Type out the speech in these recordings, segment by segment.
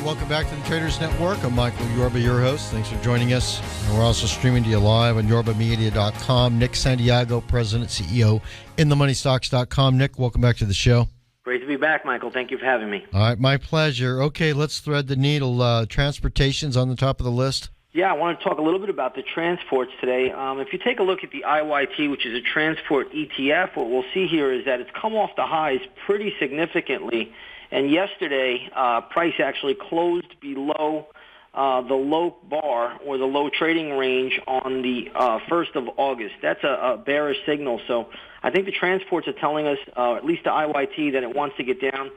welcome back to the Traders Network. I'm Michael Yorba, your host. Thanks for joining us. And we're also streaming to you live on yorbamedia.com. Nick Santiago, President, CEO, InTheMoneyStocks.com. Nick, welcome back to the show. Great to be back, Michael. Thank you for having me. All right, my pleasure. Okay, let's thread the needle. Transportation's on the top of the list. Yeah, I want to talk a little bit about the transports today. If you take a look at the IYT, which is a transport ETF, what we'll see here is that it's come off the highs pretty significantly. And yesterday, price actually closed below the low bar or the low trading range on the 1st of August. That's a bearish signal. So I think the transports are telling us, at least the IYT, that it wants to get down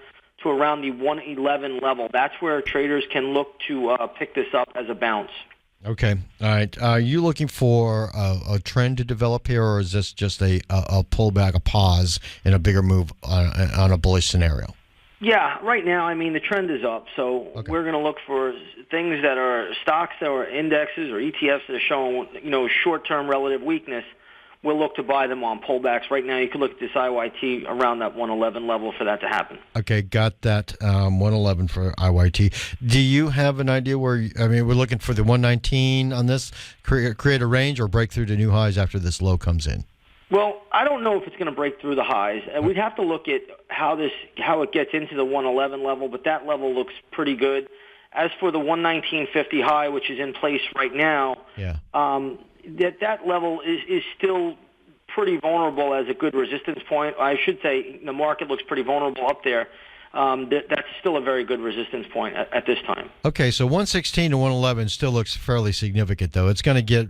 to around the 111 level. That's where traders can look to pick this up as a bounce. Okay. All right. Are you looking for a trend to develop here, or is this just a pullback, a pause, and a bigger move on a bullish scenario? Yeah, right now, I mean, the trend is up. So We're going to look for things that are stocks that are indexes or ETFs that are showing, short-term relative weakness. We'll look to buy them on pullbacks. Right now, you can look at this IYT around that 111 level for that to happen. Okay, got that. 111 for IYT. Do you have an idea where, we're looking for the 119 on this, create a range or break through to new highs after this low comes in? Well, I don't know if it's going to break through the highs. We'd have to look at how it gets into the 111 level, but that level looks pretty good. As for the 119.50 high, which is in place right now, that level is still pretty vulnerable as a good resistance point. I should say the market looks pretty vulnerable up there. That's still a very good resistance point at this time. Okay, so 116 to 111 still looks fairly significant, though. It's going to get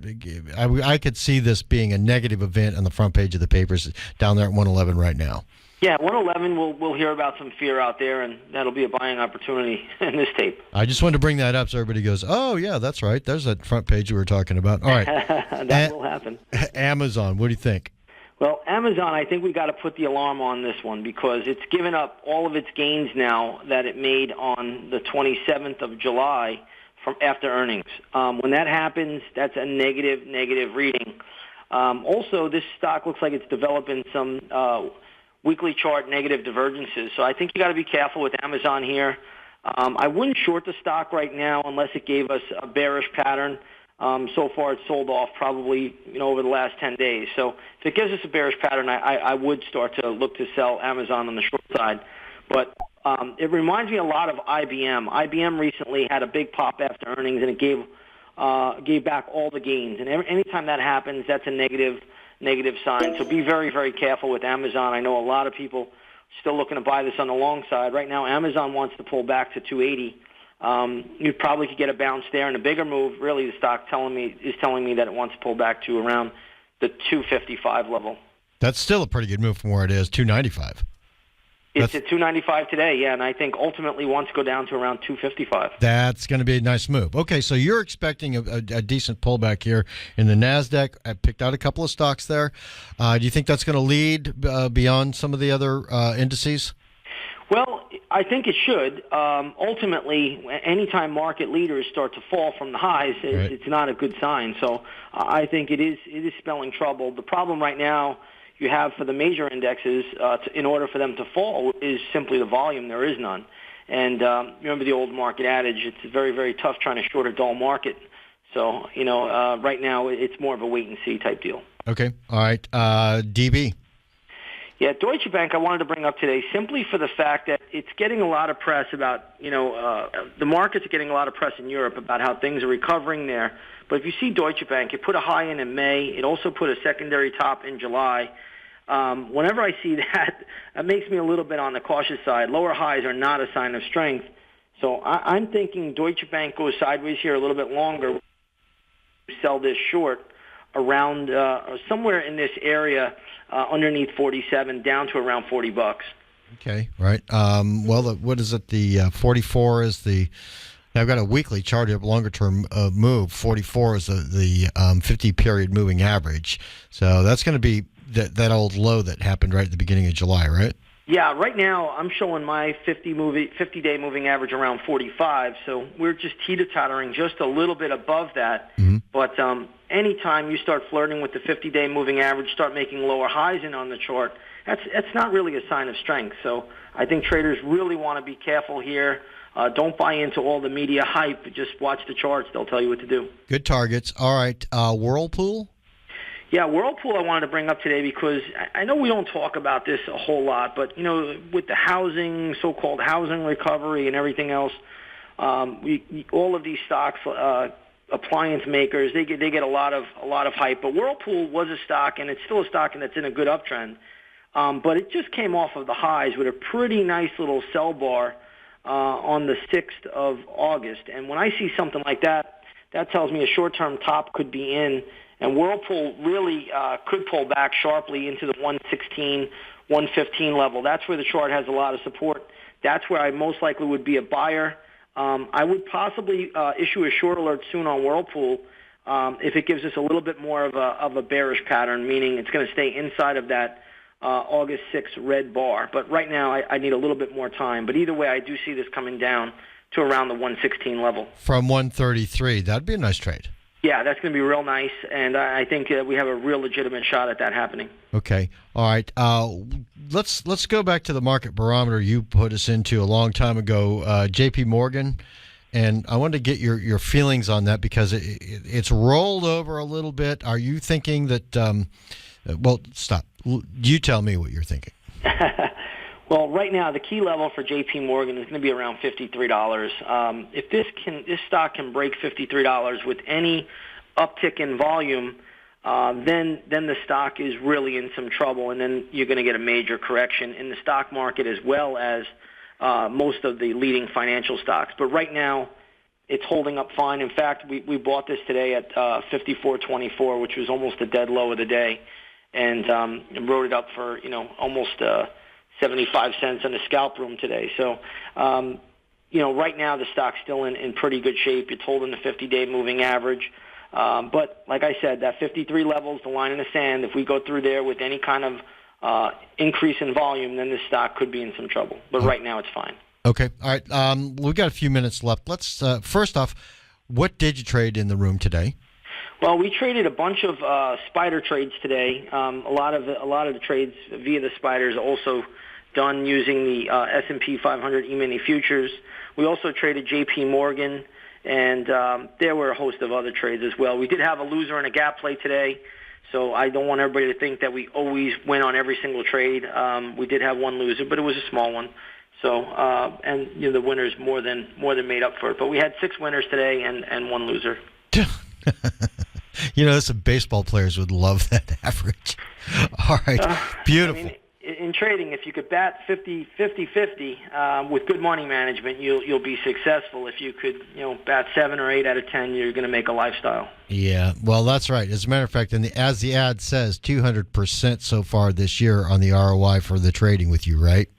– I could see this being a negative event on the front page of the papers down there at 111 right now. Yeah, 111, we'll hear about some fear out there, and that'll be a buying opportunity in this tape. I just wanted to bring that up so everybody goes, oh, yeah, that's right. There's that front page we were talking about. All right. That will happen. Amazon, what do you think? Well, Amazon, I think we got to put the alarm on this one because it's given up all of its gains now that it made on the 27th of July from after earnings. When that happens, that's a negative reading. Also, this stock looks like it's developing some weekly chart negative divergences. So I think you got to be careful with Amazon here. I wouldn't short the stock right now unless it gave us a bearish pattern. So far, it's sold off probably over the last 10 days. So if it gives us a bearish pattern, I would start to look to sell Amazon on the short side. But it reminds me a lot of IBM. IBM recently had a big pop after earnings, and it gave back all the gains. And anytime that happens, that's a negative sign. So be very, very careful with Amazon. I know a lot of people still looking to buy this on the long side. Right now, Amazon wants to pull back to 280. You probably could get a bounce there, and a bigger move. Really, the stock is telling me that it wants to pull back to around the 255 level. That's still a pretty good move from where it is, 295. It's at 295 today, yeah, and I think ultimately wants to go down to around 255. That's going to be a nice move. Okay, so you're expecting a decent pullback here in the NASDAQ. I picked out a couple of stocks there. Do you think that's going to lead beyond some of the other indices? Well, I think it should. Ultimately, anytime market leaders start to fall from the highs, it's not a good sign. So I think it is spelling trouble. The problem right now you have for the major indexes, in order for them to fall, is simply the volume. There is none. And remember the old market adage, it's very, very tough trying to short a dull market. So, right now it's more of a wait-and-see type deal. Okay. All right. DB. Yeah, Deutsche Bank I wanted to bring up today simply for the fact that it's getting a lot of press about, the markets are getting a lot of press in Europe about how things are recovering there. But if you see Deutsche Bank, it put a high in May. It also put a secondary top in July. Whenever I see that, it makes me a little bit on the cautious side. Lower highs are not a sign of strength. So I'm thinking Deutsche Bank goes sideways here a little bit longer. Sell this short around somewhere in this area underneath 47 down to around $40. Okay, right. What is it? The 44 is the. I've got a weekly chart here, longer-term move. 44 is the 50-period moving average. So that's going to be that old low that happened right at the beginning of July, right? Yeah, right now I'm showing my 50-day moving average around 45. So we're just teeter-tottering just a little bit above that. Mm-hmm. But anytime you start flirting with the 50-day moving average, start making lower highs in on the chart, that's not really a sign of strength. So I think traders really want to be careful here. Don't buy into all the media hype. Just watch the charts. They'll tell you what to do. Good targets. All right, Whirlpool? Yeah, Whirlpool I wanted to bring up today because I know we don't talk about this a whole lot, but, with the so-called housing recovery and everything else, all of these stocks, appliance makers, they get a lot of hype. But Whirlpool was a stock, and it's still a stock that's in a good uptrend. But it just came off of the highs with a pretty nice little sell bar on the 6th of August. And when I see something like that, that tells me a short-term top could be in. And Whirlpool really could pull back sharply into the 116, 115 level. That's where the chart has a lot of support. That's where I most likely would be a buyer. I would possibly issue a short alert soon on Whirlpool if it gives us a little bit more of a bearish pattern, meaning it's going to stay inside of that August 6th red bar. But right now I need a little bit more time. But either way, I do see this coming down to around the 116 level. From 133. That'd be a nice trade. Yeah, that's going to be real nice, and I think we have a real legitimate shot at that happening. Okay, all right. Let's go back to the market barometer you put us into a long time ago, J.P. Morgan, and I wanted to get your feelings on that because it's rolled over a little bit. Are you thinking that? Well, stop. You tell me what you're thinking. Well, right now the key level for J.P. Morgan is going to be around $53. If this stock can break $53 with any uptick in volume, then the stock is really in some trouble, and then you're going to get a major correction in the stock market as well as most of the leading financial stocks. But right now, it's holding up fine. In fact, we bought this today at 54.24, which was almost a dead low of the day, and wrote it up for almost 75 cents on the scalp room today. So, right now the stock's still in pretty good shape. It's holding the 50-day moving average. But like I said, that 53 level is the line in the sand. If we go through there with any kind of increase in volume, then this stock could be in some trouble. But right now it's fine. Okay. All right. We've got a few minutes left. Let's first off, what did you trade in the room today? Well, we traded a bunch of spider trades today. A lot of the trades via the spiders also done using the S&P 500 E-mini futures. We also traded J.P. Morgan, and there were a host of other trades as well. We did have a loser and a gap play today, so I don't want everybody to think that we always win on every single trade. We did have one loser, but it was a small one. So, the winners more than made up for it. But we had 6 winners today and one loser. Some baseball players would love that average. All right, beautiful. In trading, if you could bat 50-50 with good money management, you'll be successful. If you could, bat 7 or 8 out of 10, you're going to make a lifestyle. Yeah, well, that's right. As a matter of fact, as the ad says, 200% so far this year on the ROI for the trading with you, right?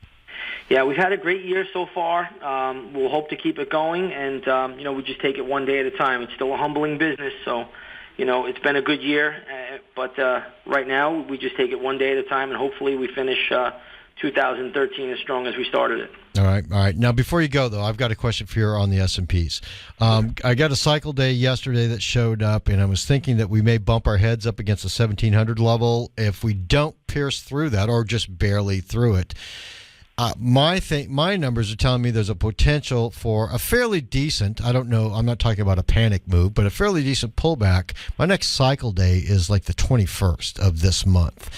Yeah, we've had a great year so far. We'll hope to keep it going, and we just take it one day at a time. It's still a humbling business, so. It's been a good year, but right now we just take it one day at a time, and hopefully we finish 2013 as strong as we started it. All right. Now, before you go, though, I've got a question for you on the S&Ps. I got a cycle day yesterday that showed up, and I was thinking that we may bump our heads up against the 1700 level if we don't pierce through that or just barely through it. My numbers are telling me there's a potential for a fairly decent, I don't know, I'm not talking about a panic move, but a fairly decent pullback. My next cycle day is like the 21st of this month.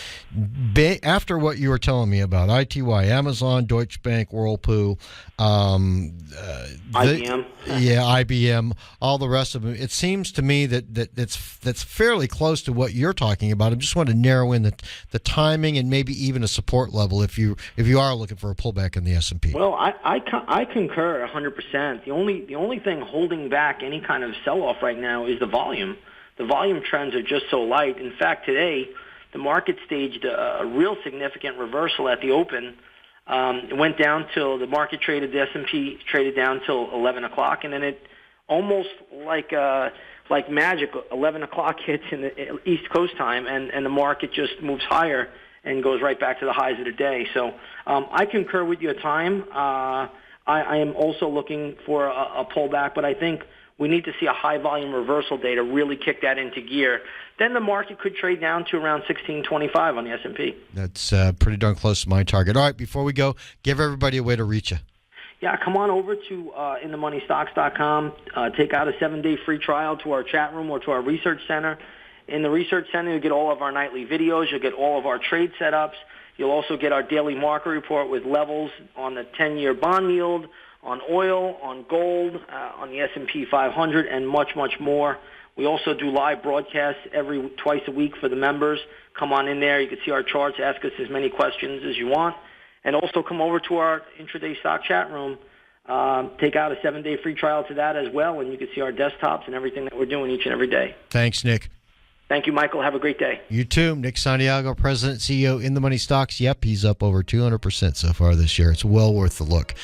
After what you were telling me about ITY, Amazon, Deutsche Bank, Whirlpool, IBM. IBM, all the rest of them. It seems to me that's fairly close to what you're talking about. I just want to narrow in the timing and maybe even a support level if you are looking for a pullback in the S&P. Well, I concur 100%. The only thing holding back any kind of sell-off right now is the volume. The volume trends are just so light. In fact, today the market staged a real significant reversal at the open. It went down till the market traded, the S&P traded down till 11 o'clock, and then it almost like magic, 11 o'clock hits in the East Coast time, and the market just moves higher and goes right back to the highs of the day. So I concur with you at time. I am also looking for a pullback, but I think We need to see a high volume reversal day to really kick that into gear. Then the market could trade down to around 1625 on the S&P. That's pretty darn close to my target. All right, before we go, give everybody a way to reach you. Yeah, come on over to inthemoneystocks.com. Take out a 7-day free trial to our chat room or to our research center. In the research center, you'll get all of our nightly videos. You'll get all of our trade setups. You'll also get our daily market report with levels on the 10-year bond yield, on oil, on gold, on the S&P 500, and much, much more. We also do live broadcasts twice a week for the members. Come on in there. You can see our charts. Ask us as many questions as you want. And also come over to our intraday stock chat room. Take out a 7-day free trial to that as well, and you can see our desktops and everything that we're doing each and every day. Thanks, Nick. Thank you, Michael. Have a great day. You too. Nick Santiago, President, CEO, In the Money Stocks. Yep, he's up over 200% so far this year. It's well worth the look.